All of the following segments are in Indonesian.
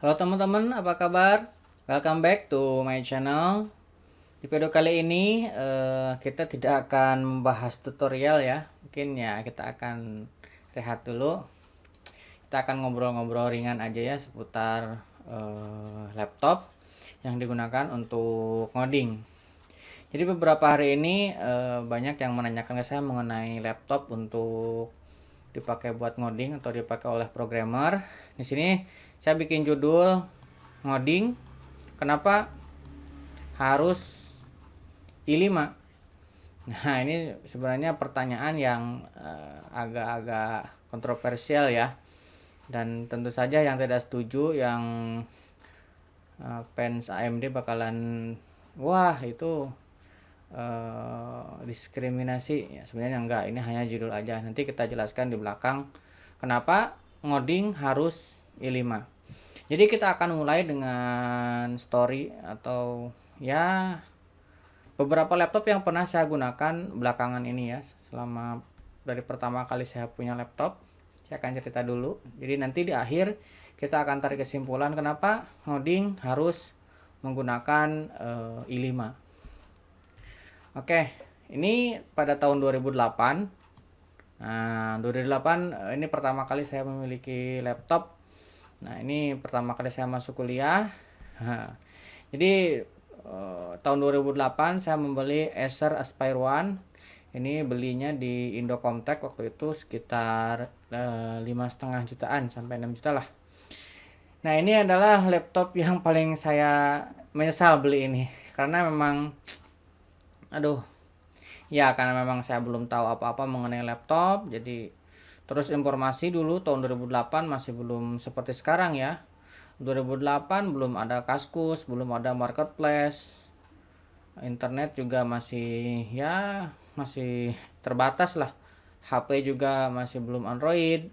Halo teman-teman, apa kabar? Welcome back to my channel. Di video kali ini kita tidak akan membahas tutorial ya. Mungkin ya kita akan rehat dulu. Kita akan ngobrol-ngobrol ringan aja ya seputar laptop yang digunakan untuk ngoding. Jadi beberapa hari ini banyak yang menanyakan ke saya mengenai laptop untuk dipakai buat ngoding atau dipakai oleh programmer. Di sini saya bikin judul ngoding kenapa harus i5. Nah, ini sebenarnya pertanyaan yang agak-agak kontroversial ya. Dan tentu saja yang tidak setuju, yang fans AMD bakalan wah itu diskriminasi ya. Sebenarnya enggak, ini hanya judul aja. Nanti kita jelaskan di belakang kenapa ngoding harus i5. Jadi kita akan mulai dengan story atau ya beberapa laptop yang pernah saya gunakan belakangan ini ya. Selama dari pertama kali saya punya laptop, saya akan cerita dulu. Jadi nanti di akhir kita akan tarik kesimpulan kenapa ngoding harus menggunakan i5. Oke, ini pada tahun 2008. Nah, 2008 ini pertama kali saya memiliki laptop. Nah, ini pertama kali saya masuk kuliah. Jadi tahun 2008 saya membeli Acer Aspire One. Ini belinya di Indocomtek waktu itu sekitar 5,5 jutaan sampai 6 juta lah. Nah, ini adalah laptop yang paling saya menyesal beli ini karena memang karena memang saya belum tahu apa-apa mengenai laptop. Jadi terus informasi dulu tahun 2008 masih belum seperti sekarang ya. 2008 belum ada Kaskus, belum ada marketplace, internet juga masih terbatas lah. HP juga masih belum Android.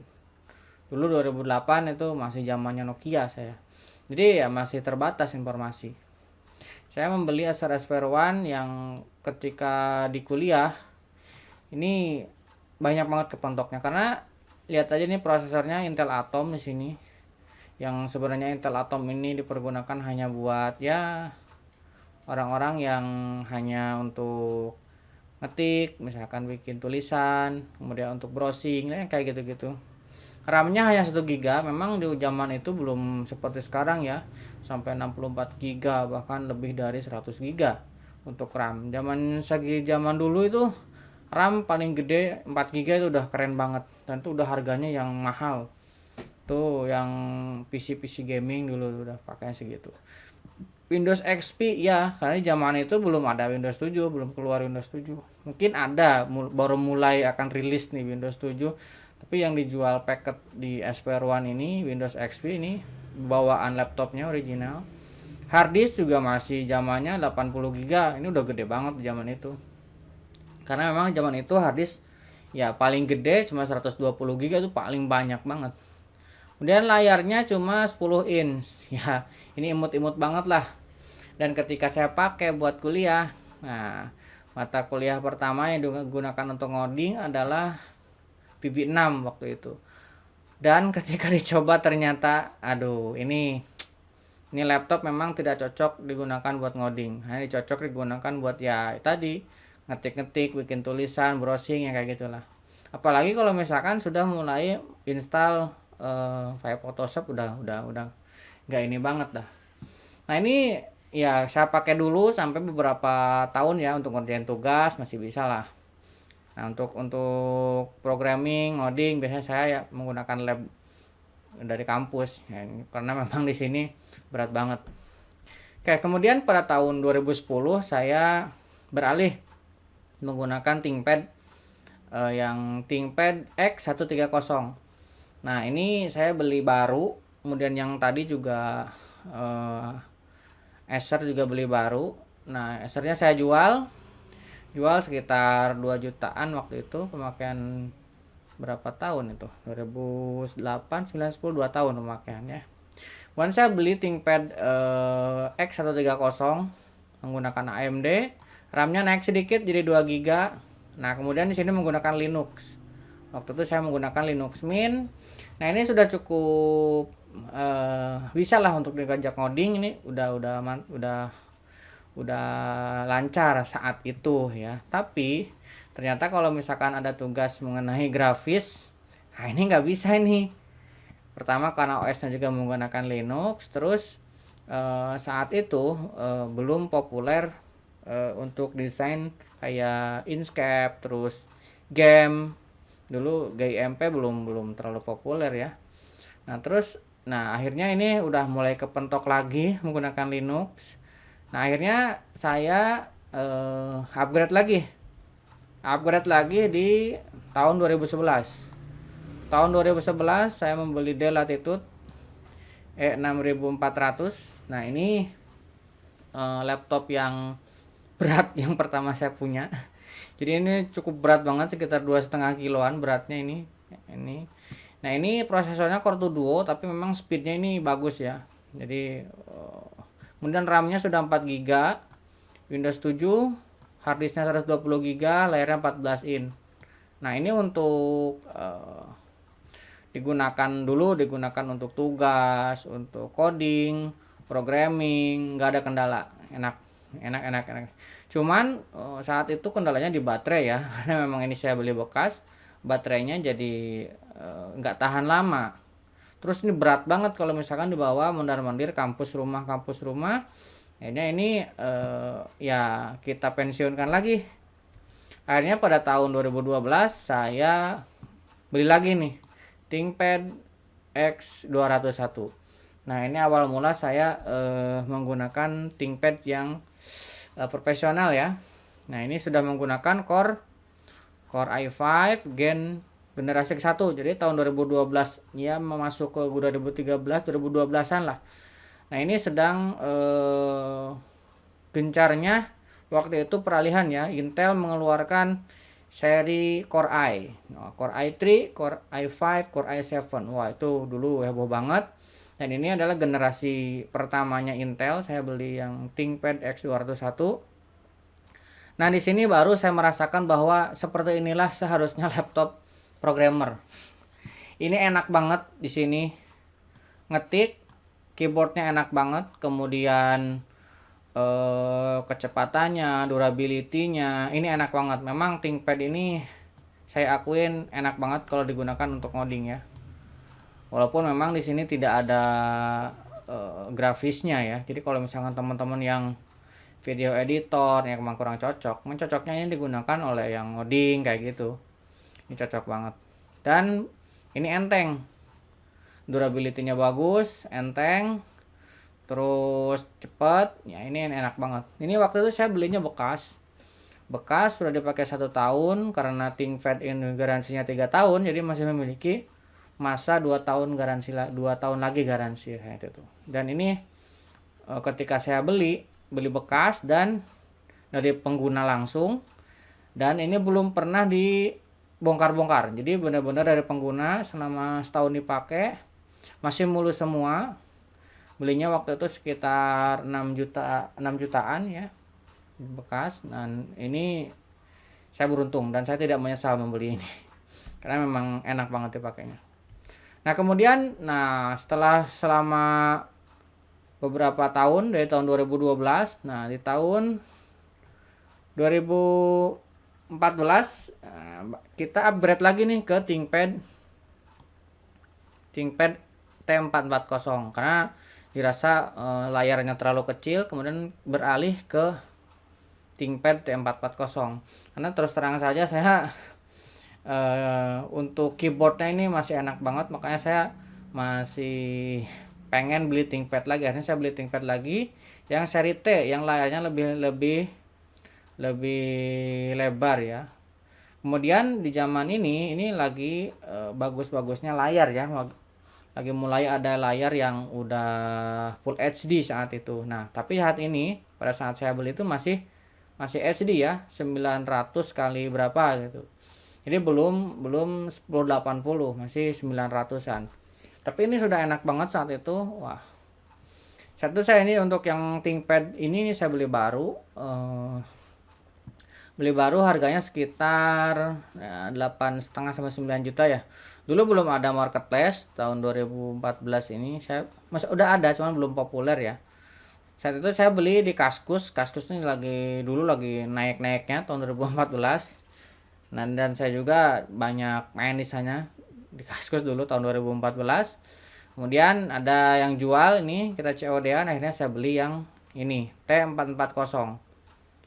Dulu 2008 itu masih zamannya Nokia saya. Jadi ya masih terbatas informasi. Saya membeli Acer Aspire One yang ketika di kuliah ini banyak banget kepontoknya karena lihat aja nih prosesornya Intel Atom di sini. Yang sebenarnya Intel Atom ini dipergunakan hanya buat ya orang-orang yang hanya untuk ngetik, misalkan bikin tulisan, kemudian untuk browsing, kayak gitu-gitu. RAM-nya hanya 1 GB, memang di zaman itu belum seperti sekarang ya. Sampai 64 GB bahkan lebih dari 100 GB untuk RAM. Zaman dulu itu RAM paling gede 4 GB itu udah keren banget dan itu udah harganya yang mahal. Tuh yang PC gaming dulu udah pakainya segitu. Windows XP ya, karena zaman itu belum ada Windows 7, belum keluar Windows 7. Mungkin ada baru mulai akan rilis nih Windows 7. Tapi yang dijual paket di Aspire One ini Windows XP ini bawaan laptopnya original. Harddisk juga masih zamannya 80 GB. Ini udah gede banget di zaman itu. Karena memang zaman itu harddisk ya paling gede cuma 120 GB itu paling banyak banget. Kemudian layarnya cuma 10 inch. Ya, ini imut-imut banget lah. Dan ketika saya pakai buat kuliah, nah, mata kuliah pertama yang digunakan untuk ngoding adalah VB6 waktu itu. Dan ketika dicoba ternyata ini laptop memang tidak cocok digunakan buat ngoding. Hanya cocok digunakan buat ya tadi ngetik-ngetik, bikin tulisan, browsing ya kayak gitulah. Apalagi kalau misalkan sudah mulai install file Photoshop udah nggak ini banget dah. Nah, ini ya saya pakai dulu sampai beberapa tahun ya untuk ngerjain tugas masih bisa lah. Nah, untuk programming, ngoding biasanya saya ya menggunakan lab dari kampus ya, karena memang di sini berat banget. Oke, kemudian pada tahun 2010 saya beralih menggunakan ThinkPad yang ThinkPad X130. Nah, ini saya beli baru, kemudian yang tadi juga Acer juga beli baru. Nah, Acernya saya jual sekitar 2 jutaan waktu itu. Pemakaian berapa tahun itu? 2008, 9, 10, 2 tahun pemakaiannya. Kemudian saya beli ThinkPad X130 menggunakan AMD. RAM-nya naik sedikit jadi 2 GB. Nah, kemudian di sini menggunakan Linux. Waktu itu saya menggunakan Linux Mint. Nah, ini sudah cukup bisa lah untuk diajak ngoding. Ini udah lancar saat itu ya. Tapi ternyata kalau misalkan ada tugas mengenai grafis, nah ini nggak bisa ini. Pertama karena OS-nya juga menggunakan Linux, terus saat itu belum populer untuk desain kayak Inkscape, terus game. Dulu GIMP belum terlalu populer ya. Nah akhirnya ini udah mulai kepentok lagi menggunakan Linux. Nah akhirnya saya upgrade lagi di tahun 2011. Tahun 2011 saya membeli Dell Latitude E6400. Nah ini laptop yang berat yang pertama saya punya. Jadi ini cukup berat banget, sekitar 2,5 kiloan beratnya ini. Nah ini prosesornya Core 2 Duo, tapi memang speednya ini bagus ya. Jadi kemudian RAM-nya sudah 4 GB, Windows 7, harddisknya 120 GB, layarnya 14 in. Nah ini untuk digunakan untuk tugas, untuk coding, programming, nggak ada kendala, enak. Cuman saat itu kendalanya di baterai ya, karena memang ini saya beli bekas, baterainya jadi nggak tahan lama. Terus ini berat banget kalau misalkan dibawa mondar-mandir kampus rumah. Akhirnya ini ya kita pensiunkan lagi. Akhirnya pada tahun 2012 saya beli lagi nih ThinkPad X201. Nah ini awal mula saya menggunakan ThinkPad yang profesional ya. Nah ini sudah menggunakan Core i5 generasi ke-1. Jadi tahun 2012 ya, masuk ke 2013 2012an lah. Nah ini sedang gencarnya waktu itu peralihan ya, Intel mengeluarkan seri Core i, Core i3, Core i5, Core i7. Wah itu dulu heboh banget. Dan ini adalah generasi pertamanya Intel. Saya beli yang ThinkPad X201. Nah di sini baru saya merasakan bahwa seperti inilah seharusnya laptop programmer. Ini enak banget di sini ngetik, keyboardnya enak banget, kemudian kecepatannya, durability-nya ini enak banget. Memang ThinkPad ini saya akuin enak banget kalau digunakan untuk ngoding ya. Walaupun memang di sini tidak ada grafisnya ya. Jadi kalau misalkan teman-teman yang video editor yang memang kurang cocok, cocoknya ini digunakan oleh yang ngoding kayak gitu. Ini cocok banget. Dan ini enteng. Durability-nya bagus, enteng. Terus cepet ya, ini enak banget. Ini waktu itu saya belinya bekas sudah dipakai 1 tahun, karena ThinkPad ini garansinya 3 tahun, jadi masih memiliki masa 2 tahun garansi, 2 tahun lagi garansi kayak itu. Dan ini ketika saya beli bekas dan dari pengguna langsung, dan ini belum pernah dibongkar-bongkar. Jadi benar-benar dari pengguna selama setahun dipakai masih mulus semua. Belinya waktu itu sekitar 6 jutaan ya bekas. Dan ini saya beruntung dan saya tidak menyesal membeli ini karena memang enak banget dipakainya. Nah kemudian selama beberapa tahun, dari tahun 2012, nah di tahun 2014 kita upgrade lagi nih ke ThinkPad T440, karena dirasa layarnya terlalu kecil, kemudian beralih ke ThinkPad T440. Karena terus terang saja saya untuk keyboardnya ini masih enak banget, makanya saya masih pengen beli ThinkPad lagi. Akhirnya saya beli ThinkPad lagi yang seri T, yang layarnya lebih lebar ya. Kemudian di zaman ini lagi bagus-bagusnya layar ya, lagi mulai ada layar yang udah Full HD saat itu. Nah tapi saat ini pada saat saya beli itu masih HD ya, 900 kali berapa gitu. Jadi belum 1080, masih 900-an. Tapi ini sudah enak banget saat itu. Wah, saat itu saya ini untuk yang ThinkPad ini saya beli baru. beli baru harganya sekitar 8,5 sampai 9 juta ya. Dulu belum ada marketplace tahun 2014 ini, saya masih udah ada cuman belum populer ya. Saat itu saya beli di Kaskus. Kaskus ini dulu lagi naik-naiknya tahun 2014. Nah, dan saya juga banyak main di sana di Kaskus dulu tahun 2014. Kemudian ada yang jual ini, kita COD-an, akhirnya saya beli yang ini T440.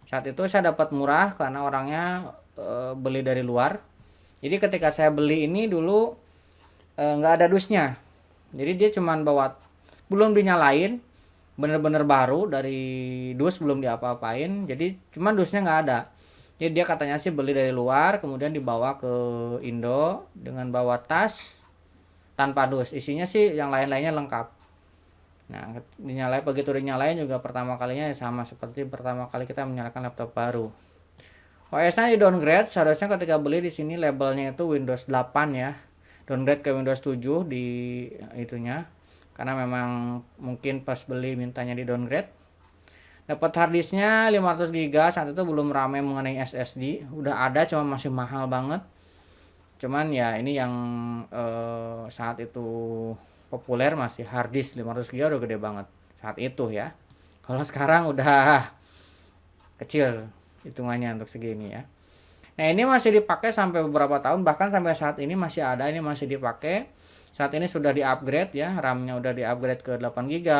Saat itu saya dapat murah karena orangnya beli dari luar. Jadi ketika saya beli ini dulu nggak ada dusnya. Jadi dia cuman bawa, belum dinyalain, bener-bener baru dari dus, belum diapa-apain. Jadi cuman dusnya nggak ada. Jadi dia katanya sih beli dari luar, kemudian dibawa ke Indo dengan bawa tas tanpa dus. Isinya sih yang lain-lainnya lengkap. Nah, begitu dinyalain juga pertama kalinya sama seperti pertama kali kita menyalakan laptop baru. OS-nya di downgrade, seharusnya ketika beli di sini labelnya itu Windows 8 ya. Downgrade ke Windows 7 di itunya. Karena memang mungkin pas beli mintanya di downgrade. Dapat harddisknya 500 GB, saat itu belum ramai mengenai SSD. Udah ada cuma masih mahal banget. Cuman ya ini yang saat itu populer, masih harddisk 500 GB udah gede banget saat itu ya. Kalau sekarang udah kecil hitungannya untuk segini ya. Nah, ini masih dipakai sampai beberapa tahun, bahkan sampai saat ini masih ada, ini masih dipakai. Saat ini sudah di-upgrade ya, RAM-nya udah di-upgrade ke 8 GB.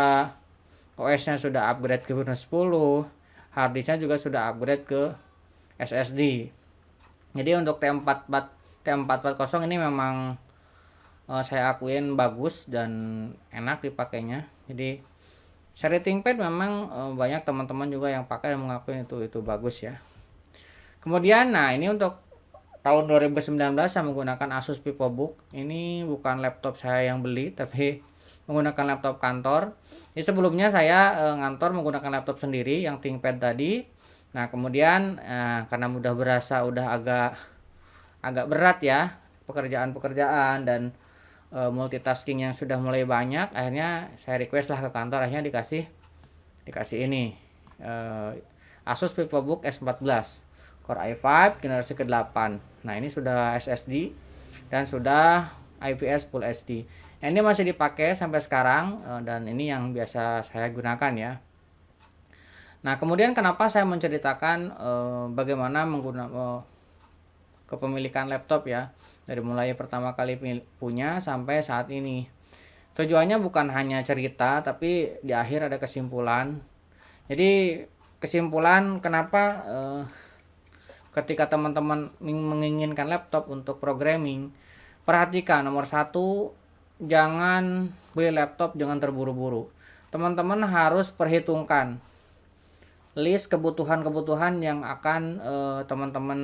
OS-nya sudah upgrade ke Windows 10. Harddisknya juga sudah upgrade ke SSD. Jadi untuk T440 ini memang saya akuin bagus dan enak dipakainya. Jadi seri ThinkPad memang banyak teman-teman juga yang pakai dan mengakui itu bagus ya. Kemudian nah ini untuk tahun 2019 saya menggunakan Asus VivoBook. Ini bukan laptop saya yang beli, tapi menggunakan laptop kantor. Jadi sebelumnya saya ngantor menggunakan laptop sendiri yang ThinkPad tadi. Nah, kemudian karena udah berasa udah agak berat ya pekerjaan-pekerjaan dan multitasking yang sudah mulai banyak, akhirnya saya request lah ke kantor, akhirnya dikasih ini Asus VivoBook S14 Core i5 generasi ke-8. Nah, ini sudah SSD dan sudah IPS Full HD. Nah, ini masih dipakai sampai sekarang dan ini yang biasa saya gunakan ya. Nah, kemudian kenapa saya menceritakan bagaimana menggunakan kepemilikan laptop ya, dari mulai pertama kali punya sampai saat ini. Tujuannya bukan hanya cerita, tapi di akhir ada kesimpulan. Jadi kesimpulan kenapa ketika teman-teman menginginkan laptop untuk programming, perhatikan nomor satu, jangan beli laptop jangan terburu-buru. Teman-teman harus perhitungkan list kebutuhan-kebutuhan yang akan teman-teman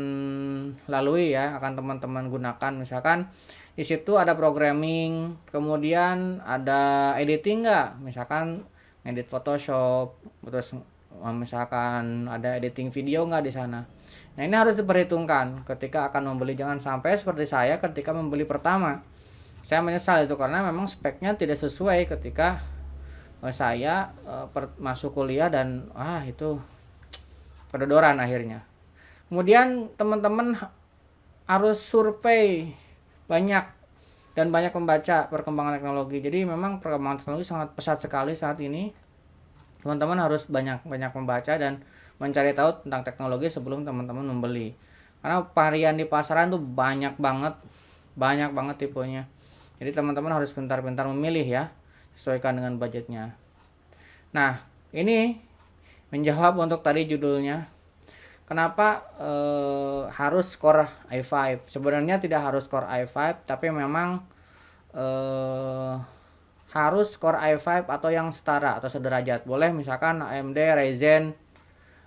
lalui ya, akan teman-teman gunakan. Misalkan di situ ada programming, kemudian ada editing nggak, misalkan edit Photoshop, terus misalkan ada editing video nggak di sana. Nah, ini harus diperhitungkan ketika akan membeli. Jangan sampai seperti saya ketika membeli pertama, saya menyesal itu karena memang speknya tidak sesuai ketika saya masuk kuliah dan itu kedodoran akhirnya. Kemudian teman-teman harus survei banyak dan banyak membaca perkembangan teknologi. Jadi memang perkembangan teknologi sangat pesat sekali saat ini. Teman-teman harus banyak membaca dan mencari tahu tentang teknologi sebelum teman-teman membeli. Karena varian di pasaran tuh banyak banget tipenya. Jadi teman-teman harus pintar-pintar memilih ya, sesuaikan dengan budgetnya. Nah, ini menjawab untuk tadi judulnya. Kenapa harus Core i5? Sebenarnya tidak harus Core i5, tapi memang harus Core i5 atau yang setara atau sederajat. Boleh misalkan AMD Ryzen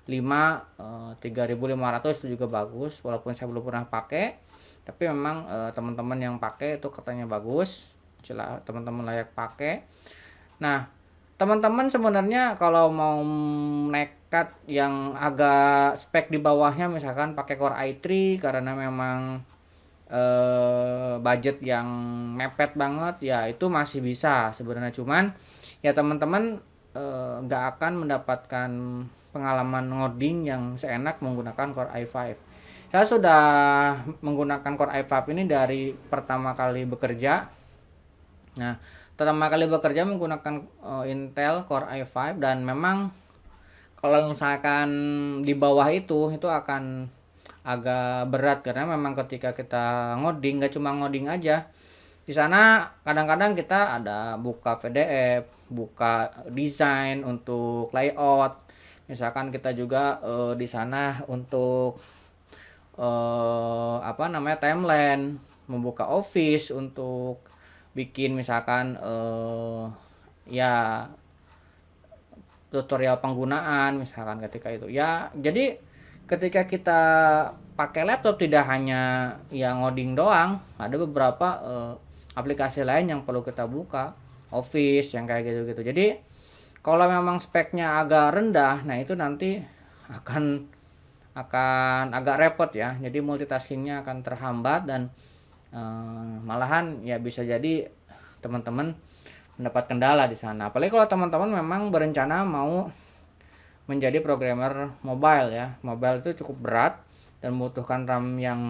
5 3500 itu juga bagus, walaupun saya belum pernah pakai. Tapi memang teman-teman yang pakai itu katanya bagus, teman-teman layak pakai. Nah, teman-teman sebenarnya kalau mau nekat yang agak spek di bawahnya, misalkan pakai Core i3 karena memang budget yang mepet banget ya, itu masih bisa sebenarnya. Cuman ya teman-teman nggak akan mendapatkan pengalaman ngoding yang seenak menggunakan Core i5. Saya sudah menggunakan Core i5 ini dari pertama kali bekerja. Nah, pertama kali bekerja menggunakan Intel Core i5, dan memang kalau misalkan di bawah itu akan agak berat, karena memang ketika kita ngoding, nggak cuma ngoding aja. Di sana kadang-kadang kita ada buka PDF, buka desain untuk layout. Misalkan kita juga di sana untuk timeline, membuka Office untuk bikin misalkan ya tutorial penggunaan misalkan ketika itu. Ya, jadi ketika kita pakai laptop tidak hanya yang ngoding doang, ada beberapa aplikasi lain yang perlu kita buka, Office yang kayak gitu-gitu. Jadi kalau memang speknya agak rendah, nah itu nanti akan agak repot ya. Jadi multitaskingnya akan terhambat, dan malahan ya bisa jadi teman-teman mendapat kendala di sana. Apalagi kalau teman-teman memang berencana mau menjadi programmer mobile ya. Mobile itu cukup berat dan membutuhkan RAM yang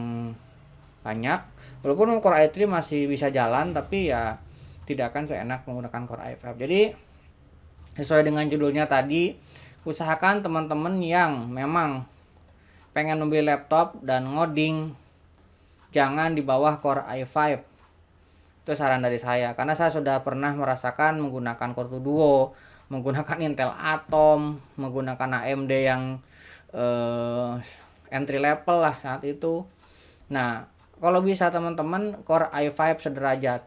banyak. Walaupun Core i3 masih bisa jalan, tapi ya tidak akan seenak menggunakan Core i5. Jadi sesuai dengan judulnya tadi, usahakan teman-teman yang memang pengen membeli laptop dan ngoding, jangan di bawah Core i5. Itu saran dari saya, karena saya sudah pernah merasakan menggunakan Core 2 Duo, menggunakan Intel Atom, menggunakan AMD yang entry level lah saat itu. Nah, kalau bisa teman-teman Core i5 sederajat.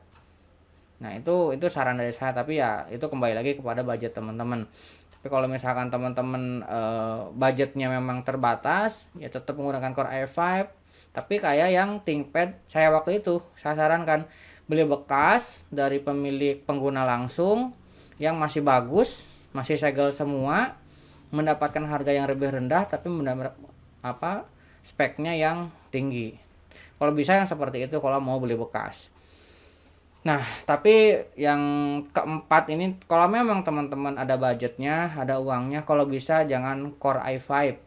Nah, itu saran dari saya, tapi ya itu kembali lagi kepada budget teman-teman. Tapi kalau misalkan teman-teman budgetnya memang terbatas, ya tetap menggunakan Core i5. Tapi kayak yang ThinkPad saya waktu itu, saya sarankan beli bekas dari pemilik pengguna langsung yang masih bagus, masih segel semua, mendapatkan harga yang lebih rendah tapi speknya yang tinggi. Kalau bisa yang seperti itu kalau mau beli bekas. Nah, tapi yang keempat ini, kalau memang teman-teman ada budgetnya, ada uangnya, kalau bisa jangan Core i5.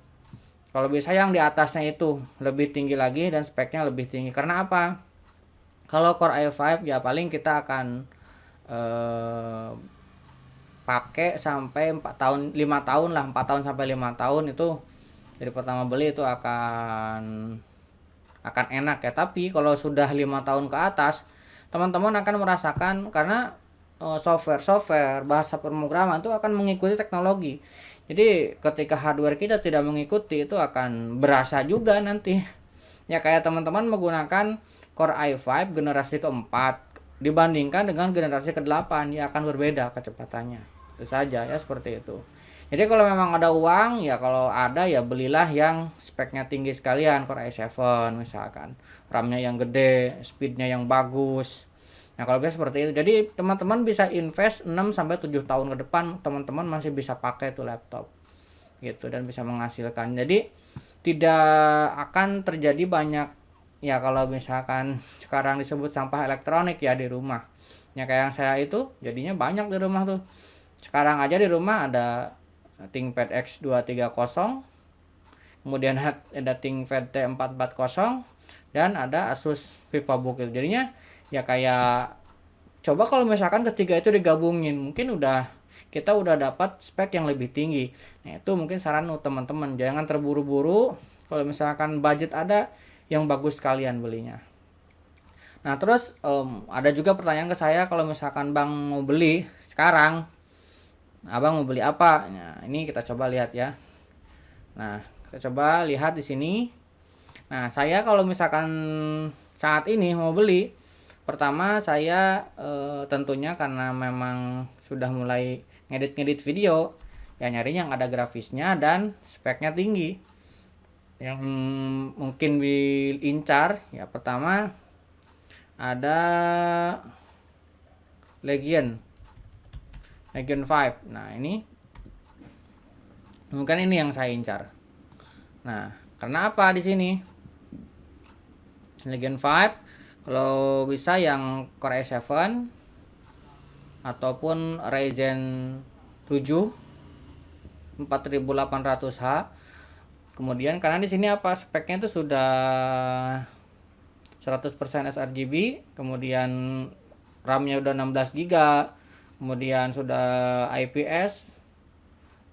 Kalau bisa yang di atasnya itu lebih tinggi lagi dan speknya lebih tinggi. Karena apa? Kalau Core i5 ya paling kita akan pakai sampai 4 tahun, 5 tahun lah, 4 tahun sampai 5 tahun itu dari pertama beli itu akan enak ya. Tapi kalau sudah 5 tahun ke atas, teman-teman akan merasakan, karena software bahasa pemrograman itu akan mengikuti teknologi. Jadi ketika hardware kita tidak mengikuti, itu akan berasa juga nanti. Ya kayak teman-teman menggunakan Core i5 generasi keempat dibandingkan dengan generasi ke-8, ya akan berbeda kecepatannya. Itu saja ya, seperti itu. Jadi kalau memang ada uang, ya kalau ada ya belilah yang speknya tinggi sekalian, Core i7 misalkan. RAM-nya yang gede, speednya yang bagus. Nah, kalau bisa seperti itu. Jadi teman-teman bisa invest 6 sampai 7 tahun ke depan, teman-teman masih bisa pakai tuh laptop. Gitu, dan bisa menghasilkan. Jadi tidak akan terjadi banyak ya kalau misalkan sekarang disebut sampah elektronik ya di rumah. Ya kayak yang saya itu jadinya banyak di rumah tuh. Sekarang aja di rumah ada ThinkPad X230, kemudian ada ThinkPad T440, dan ada Asus VivoBook. Jadinya ya kayak coba kalau misalkan ketiga itu digabungin, mungkin kita udah dapat spek yang lebih tinggi. Nah, itu mungkin saran teman-teman, jangan terburu-buru. Kalau misalkan budget ada, yang bagus kalian belinya. Nah, terus ada juga pertanyaan ke saya, kalau misalkan Bang mau beli sekarang, Abang mau beli apa? Nah, ini kita coba lihat ya. Nah, kita coba lihat di sini. Nah, saya kalau misalkan saat ini mau beli, pertama saya tentunya karena memang sudah mulai ngedit video, ya nyari yang ada grafisnya dan speknya tinggi. Yang mungkin diincar ya, pertama ada Legion 5. Nah, ini mungkin ini yang saya incar. Nah, karena apa di sini? Legion 5 kalau bisa yang Core i7 ataupun Ryzen 7 4800H. Kemudian karena di sini apa, speknya itu sudah 100% sRGB, kemudian RAM-nya udah 16 GB, kemudian sudah IPS,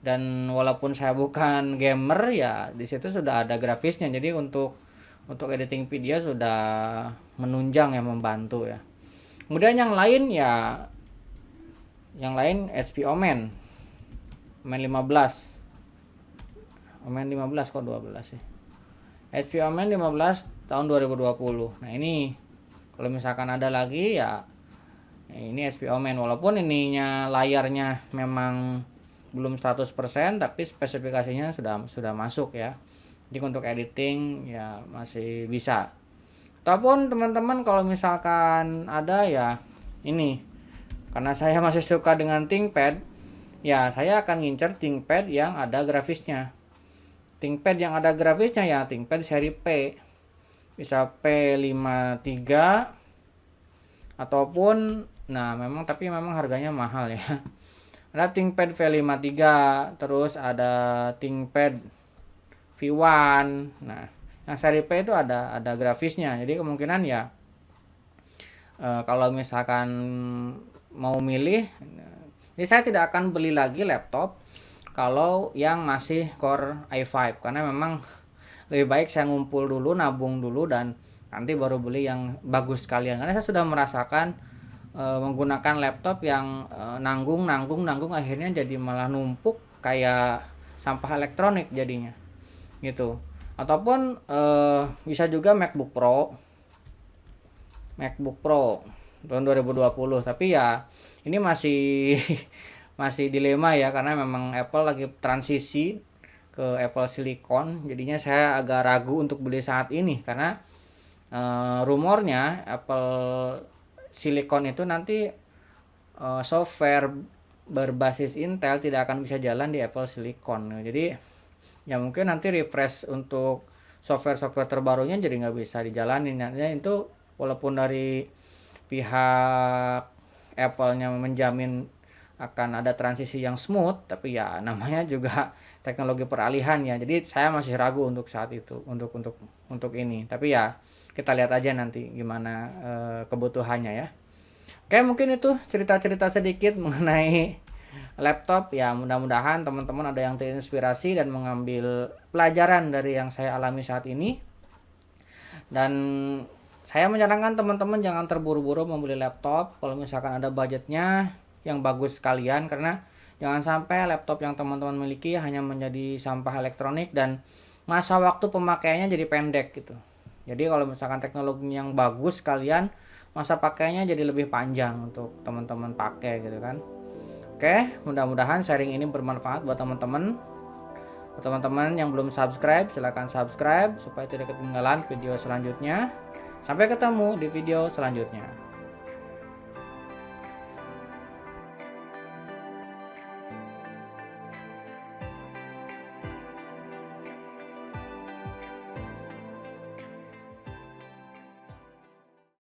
dan walaupun saya bukan gamer ya di situ sudah ada grafisnya. Jadi untuk editing video sudah menunjang ya, membantu ya. Kemudian yang lain HP Omen 15. Omen 15 kok 12 sih. HP Omen 15 tahun 2020. Nah, ini kalau misalkan ada lagi ya ini HP Omen, walaupun ininya layarnya memang belum 100% tapi spesifikasinya sudah masuk ya. Jadi untuk editing ya masih bisa. Ataupun teman-teman kalau misalkan ada ya ini, karena saya masih suka dengan ThinkPad ya, saya akan ngincer ThinkPad yang ada grafisnya. ThinkPad yang ada grafisnya ya ThinkPad seri P, bisa P53 ataupun tapi memang harganya mahal ya. Ada ThinkPad V53, terus ada ThinkPad V1. Nah, yang seri P itu ada grafisnya. Jadi kemungkinan ya kalau misalkan mau milih, jadi saya tidak akan beli lagi laptop kalau yang masih Core i5, karena memang lebih baik saya ngumpul dulu, nabung dulu, dan nanti baru beli yang bagus sekalian. Karena saya sudah merasakan menggunakan laptop yang nanggung akhirnya jadi malah numpuk kayak sampah elektronik jadinya gitu. Ataupun bisa juga MacBook Pro tahun 2020, tapi ya ini masih masih dilema ya, karena memang Apple lagi transisi ke Apple Silicon. Jadinya saya agak ragu untuk beli saat ini, karena rumornya Apple Silicon itu nanti software berbasis Intel tidak akan bisa jalan di Apple Silicon. Jadi ya mungkin nanti refresh untuk software terbarunya jadi nggak bisa dijalanin. Nantinya itu walaupun dari pihak Apple-nya menjamin akan ada transisi yang smooth, tapi ya namanya juga teknologi peralihan ya. Jadi saya masih ragu untuk saat itu untuk ini. Tapi ya kita lihat aja nanti gimana kebutuhannya ya. Oke, mungkin itu cerita-cerita sedikit mengenai laptop ya. Mudah-mudahan teman-teman ada yang terinspirasi dan mengambil pelajaran dari yang saya alami saat ini. Dan saya menyarankan teman-teman jangan terburu-buru membeli laptop kalau misalkan ada budgetnya yang bagus sekalian, karena jangan sampai laptop yang teman-teman miliki hanya menjadi sampah elektronik dan masa waktu pemakaiannya jadi pendek gitu. Jadi kalau misalkan teknologi yang bagus sekalian, masa pakainya jadi lebih panjang untuk teman-teman pakai gitu kan. Oke, mudah-mudahan sharing ini bermanfaat buat teman-teman. Buat teman-teman yang belum subscribe, silahkan subscribe supaya tidak ketinggalan video selanjutnya. Sampai ketemu di video selanjutnya.